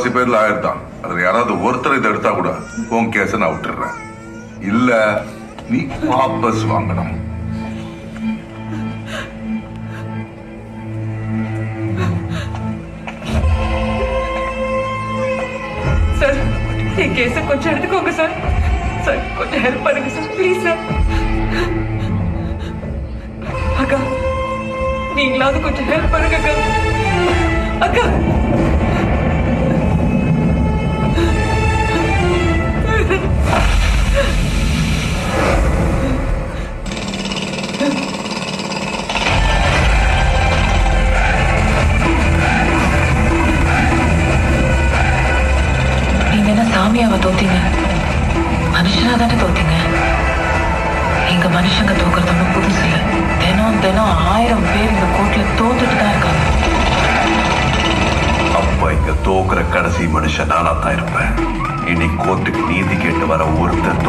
முக்காவாசி பேர்ல ஆயிரத்தான். அதுல யாராவது ஒருத்தர் இதை எடுத்தா கூட உன் கேஸ நான் விட்டுறேன். இல்ல நீ வாபஸ் வாங்கணும். சார் என் கேஸ கொஞ்சம் எடுத்துக்கோங்க சார். சார் கொஞ்சம் ஹெல்ப் பண்ணுங்க சார், ப்ளீஸ் சார். அக்கா நீங்களாவது கொஞ்சம் ஹெல்ப் பண்ணுங்க அக்கா. அக்கா நீங்க என்ன சாமியாவை தோத்தீங்க? மனுஷனா தானே தோத்தீங்க. எங்க மனுஷங்க தோக்குறது ஒன்றும் புதுசு இல்லை. தினம் தினம் 1000 பேர் இந்த கோர்ட்ல தோத்துட்டு தான் இருக்காங்க. அப்ப இங்க தோக்குற கடைசி மனுஷன் நானா தான் இருப்பேன். இனி கோர்ட்டுக்கு நீதி கேட்டு வர ஒருத்தர்